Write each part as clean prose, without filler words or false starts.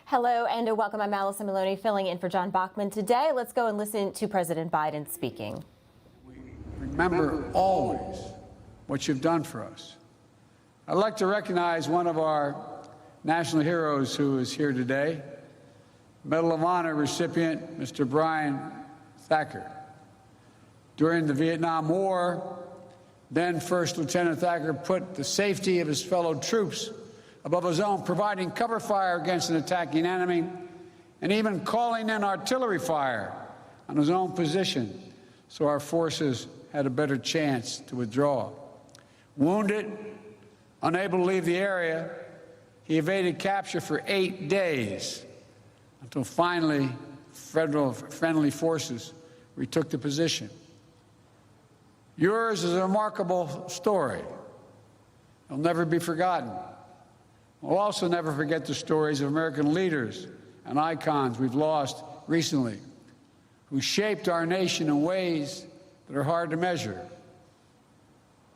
Hello and welcome. I'm Allison Maloney filling in for John Bachman today. Let's go and listen to President Biden speaking. We remember always what you've done for us. I'd like to recognize one of our national heroes who is here today, Medal of Honor recipient, Mr. Brian Thacker. During the Vietnam War, then First Lieutenant Thacker put the safety of his fellow troops above his own, providing cover fire against an attacking enemy, and even calling in artillery fire on his own position so our forces had a better chance to withdraw. Wounded, unable to leave the area, he evaded capture for 8 days until finally federal friendly forces retook the position. Yours is a remarkable story. It'll never be forgotten. We'll also never forget the stories of American leaders and icons we've lost recently, who shaped our nation in ways that are hard to measure.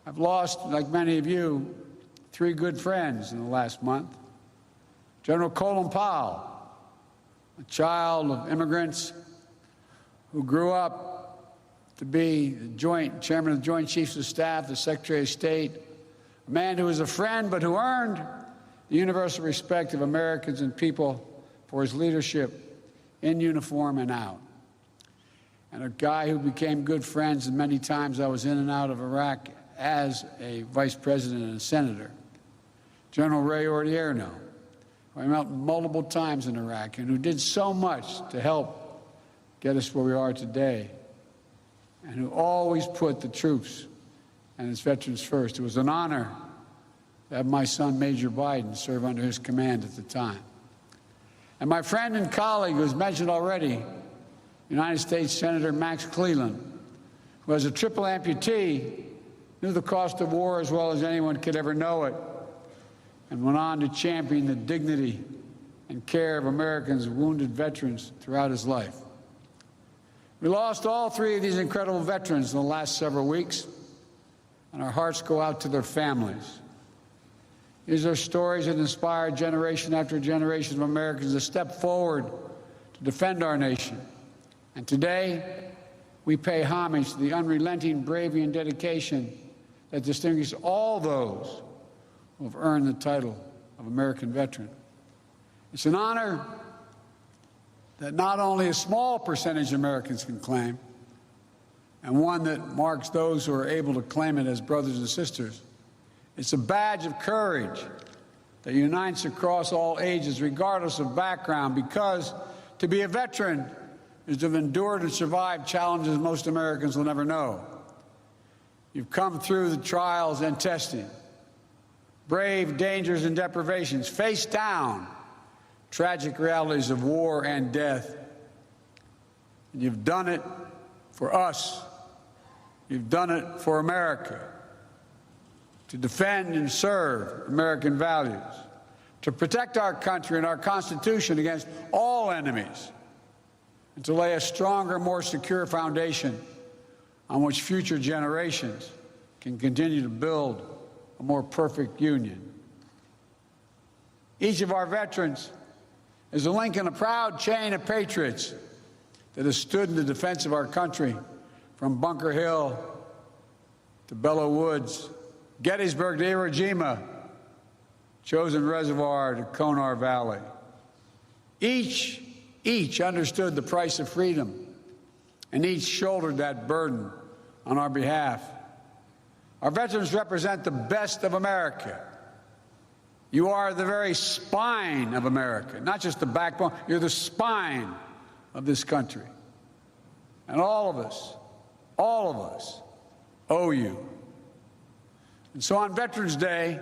I've lost, like many of you, 3 good friends in the last month. General Colin Powell, a child of immigrants who grew up to be the chairman of the Joint Chiefs of Staff, the Secretary of State, a man who was a friend but who earned the universal respect of Americans and people for his leadership in uniform and out. And a guy who became good friends, and many times I was in and out of Iraq as a vice president and a senator, General Ray Odierno, who I met multiple times in Iraq and who did so much to help get us where we are today, and who always put the troops and its veterans first. It was an honor to have my son, Major Biden, serve under his command at the time. And my friend and colleague, who was mentioned already, United States Senator Max Cleland, who as a triple amputee knew the cost of war as well as anyone could ever know it, and went on to champion the dignity and care of Americans' wounded veterans throughout his life. We lost all 3 of these incredible veterans in the last several weeks, and our hearts go out to their families. These are stories that inspire generation after generation of Americans to step forward to defend our nation. And today, we pay homage to the unrelenting bravery and dedication that distinguishes all those who have earned the title of American veteran. It's an honor that not only a small percentage of Americans can claim, and one that marks those who are able to claim it as brothers and sisters. It's a badge of courage that unites across all ages, regardless of background, because to be a veteran is to have endured and survived challenges most Americans will never know. You've come through the trials and testing, brave dangers and deprivations, faced down tragic realities of war and death. And you've done it for us. You've done it for America, to defend and serve American values, to protect our country and our Constitution against all enemies, and to lay a stronger, more secure foundation on which future generations can continue to build a more perfect union. Each of our veterans is a link in a proud chain of patriots that has stood in the defense of our country from Bunker Hill to Belleau Woods, Gettysburg to Iwo Jima, Chosin Reservoir to Konar Valley. Each understood the price of freedom, and each shouldered that burden on our behalf. Our veterans represent the best of America. You are the very spine of America, not just the backbone. You're the spine of this country. And all of us owe you. And so on Veterans Day,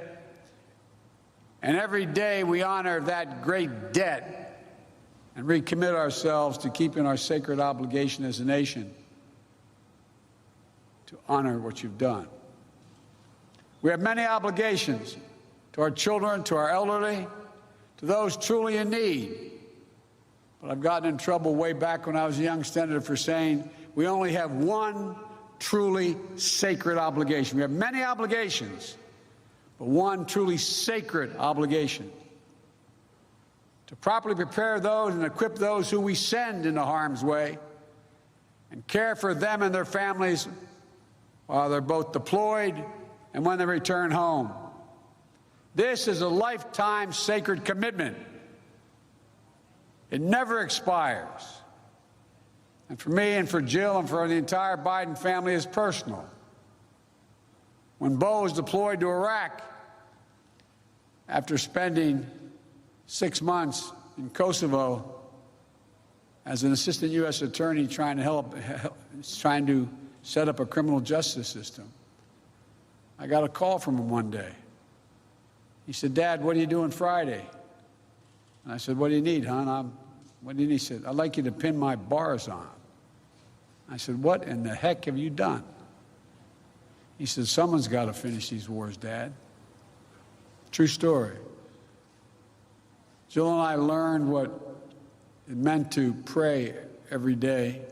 and every day we honor that great debt and recommit ourselves to keeping our sacred obligation as a nation to honor what you've done. We have many obligations to our children, to our elderly, to those truly in need. But I've gotten in trouble way back when I was a young senator for saying we only have one truly sacred obligation. We have many obligations, but one truly sacred obligation. to properly prepare those and equip those who we send into harm's way, and care for them and their families while they're both deployed and when they return home. This is a lifetime sacred commitment. It never expires. And for me and for Jill and for the entire Biden family, it's personal. When Bo was deployed to Iraq, after spending 6 months in Kosovo as an assistant U.S. attorney trying to set up a criminal justice system, I got a call from him one day. He said, "Dad, what are you doing Friday?" And I said, "What do you need, hon?" What do you need? He said, "I'd like you to pin my bars on." I said, "What in the heck have you done?" He said, "Someone's got to finish these wars, Dad." True story. Jill and I learned what it meant to pray every day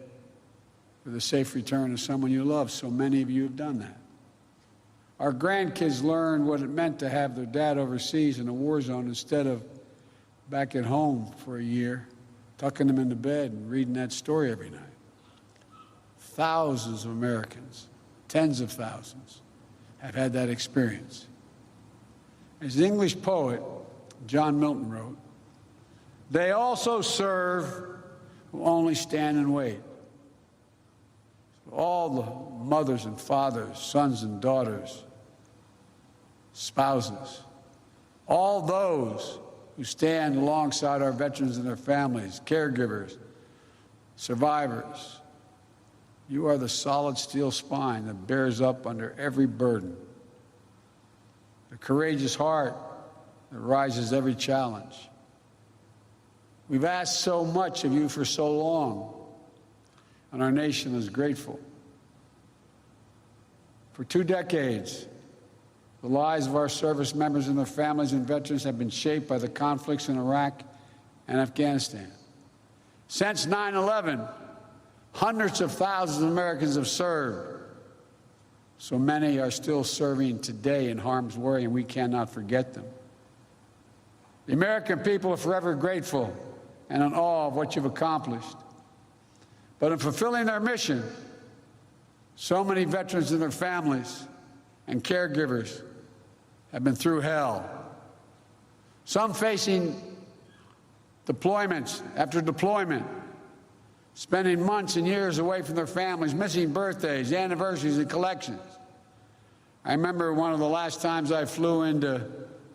for the safe return of someone you love. So many of you have done that. Our grandkids learned what it meant to have their dad overseas in a war zone instead of back at home for a year, tucking them into bed and reading that story every night. Thousands of Americans, tens of thousands, have had that experience. As the English poet John Milton wrote, "They also serve who only stand and wait." So all the mothers and fathers, sons and daughters, spouses, all those who stand alongside our veterans and their families, caregivers, survivors, you are the solid steel spine that bears up under every burden, the courageous heart that rises every challenge. We've asked so much of you for so long, and our nation is grateful. For 2 decades, the lives of our service members and their families and veterans have been shaped by the conflicts in Iraq and Afghanistan. Since 9/11, hundreds of thousands of Americans have served. So many are still serving today in harm's way, and we cannot forget them. The American people are forever grateful and in awe of what you've accomplished. But in fulfilling their mission, so many veterans and their families and caregivers have been through hell. Some facing deployments after deployment, spending months and years away from their families, missing birthdays, anniversaries, and collections. I remember one of the last times I flew into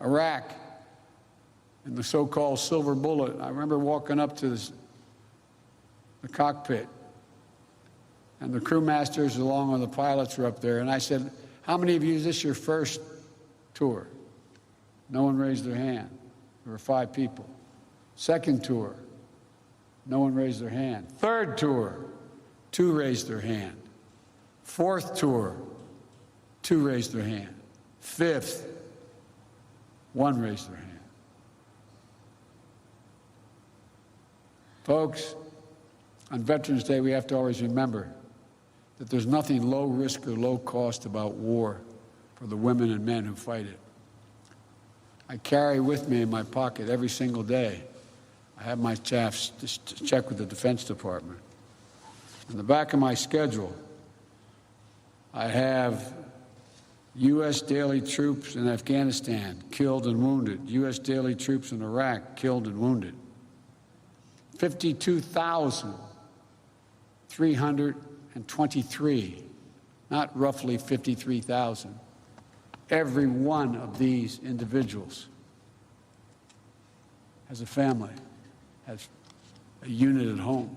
Iraq in the so-called Silver Bullet. I remember walking up to the cockpit, and the crewmasters along with the pilots were up there, and I said, "How many of you, is this your first tour?" No one raised their hand. There were 5 people. Second tour, no one raised their hand. Third tour, 2 raised their hand. Fourth tour, 2 raised their hand. Fifth, 1 raised their hand. Folks, on Veterans Day, we have to always remember that there's nothing low risk or low cost about war for the women and men who fight it. I carry with me in my pocket every single day. I have my staff check with the Defense Department. In the back of my schedule, I have U.S. daily troops in Afghanistan killed and wounded, U.S. daily troops in Iraq killed and wounded. 52,323, not roughly 53,000. Every one of these individuals has a family, has a unit at home.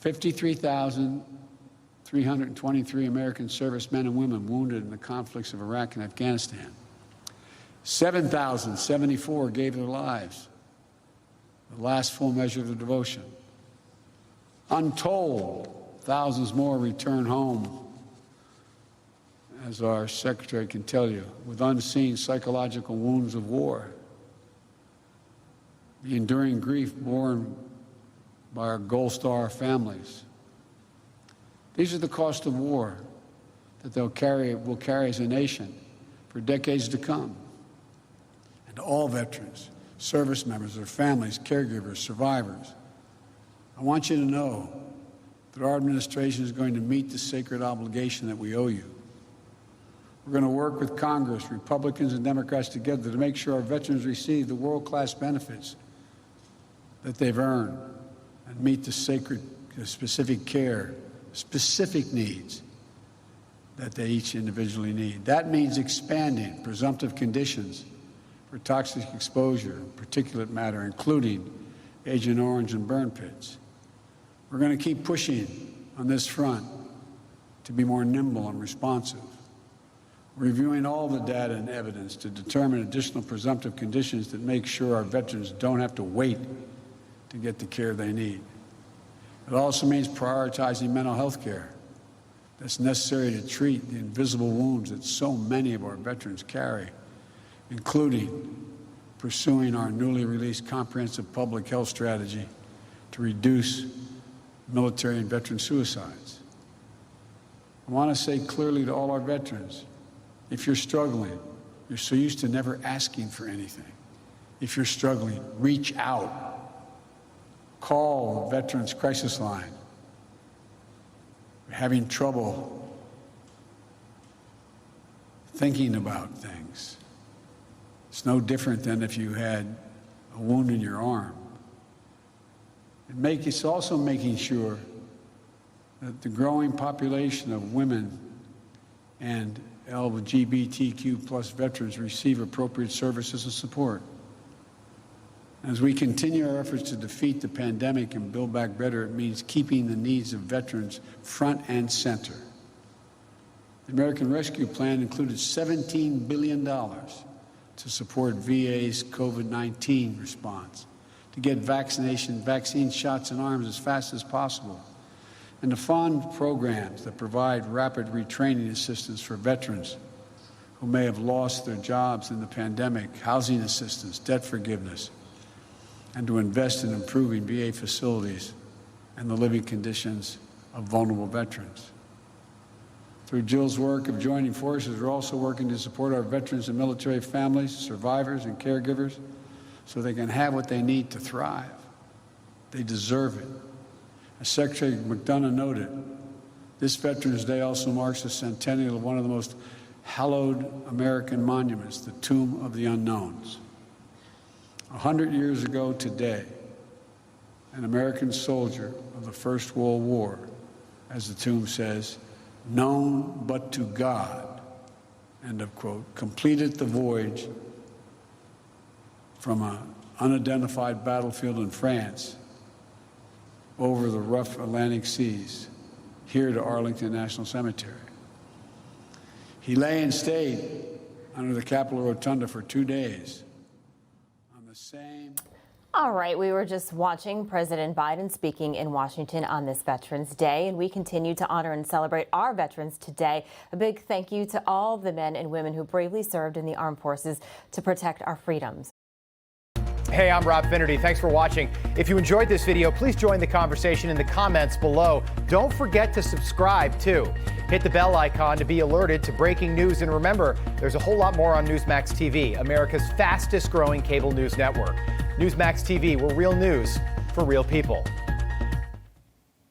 53,323 American servicemen and women wounded in the conflicts of Iraq and Afghanistan. 7,074 gave their lives, the last full measure of their devotion. Untold thousands more return home, as our secretary can tell you, with unseen psychological wounds of war, the enduring grief borne by our Gold Star families. These are the cost of war that we'll carry as a nation for decades to come. And to all veterans, service members, their families, caregivers, survivors. I want you to know that our administration is going to meet the sacred obligation that we owe you. We're going to work with Congress, Republicans and Democrats together to make sure our veterans receive the world-class benefits that they've earned and meet the specific care, specific needs that they each individually need. That means expanding presumptive conditions for toxic exposure, particulate matter, including Agent Orange and burn pits. We're going to keep pushing on this front to be more nimble and responsive, reviewing all the data and evidence to determine additional presumptive conditions that make sure our veterans don't have to wait to get the care they need. It also means prioritizing mental health care that's necessary to treat the invisible wounds that so many of our veterans carry, including pursuing our newly released comprehensive public health strategy to reduce military and veteran suicides. I want to say clearly to all our veterans, if you're struggling, you're so used to never asking for anything. If you're struggling, reach out. Call the Veterans Crisis Line. You're having trouble thinking about things. It's no different than if you had a wound in your arm. It's also making sure that the growing population of women and LGBTQ plus veterans receive appropriate services and support. As we continue our efforts to defeat the pandemic and build back better, it means keeping the needs of veterans front and center. The American Rescue Plan included $17 billion to support VA's COVID-19 response, to get vaccine shots in arms as fast as possible, and to fund programs that provide rapid retraining assistance for veterans who may have lost their jobs in the pandemic, housing assistance, debt forgiveness, and to invest in improving VA facilities and the living conditions of vulnerable veterans. Through Jill's work of joining forces, we're also working to support our veterans and military families, survivors, and caregivers so they can have what they need to thrive. They deserve it. As Secretary McDonough noted, this Veterans Day also marks the centennial of one of the most hallowed American monuments, the Tomb of the Unknowns. 100 years ago today, an American soldier of the First World War, as the tomb says, known but to God, end of quote, completed the voyage from an unidentified battlefield in France over the rough Atlantic seas here to Arlington National Cemetery. He lay and stayed under the Capitol Rotunda for 2 days. All right, we were just watching President Biden speaking in Washington on this Veterans Day, and we continue to honor and celebrate our veterans today. A big thank you to all the men and women who bravely served in the armed forces to protect our freedoms. Hey, I'm Rob Finnerty. Thanks for watching. If you enjoyed this video, please join the conversation in the comments below. Don't forget to subscribe, too. Hit the bell icon to be alerted to breaking news. And remember, there's a whole lot more on Newsmax TV, America's fastest growing cable news network. Newsmax TV, we're real news for real people.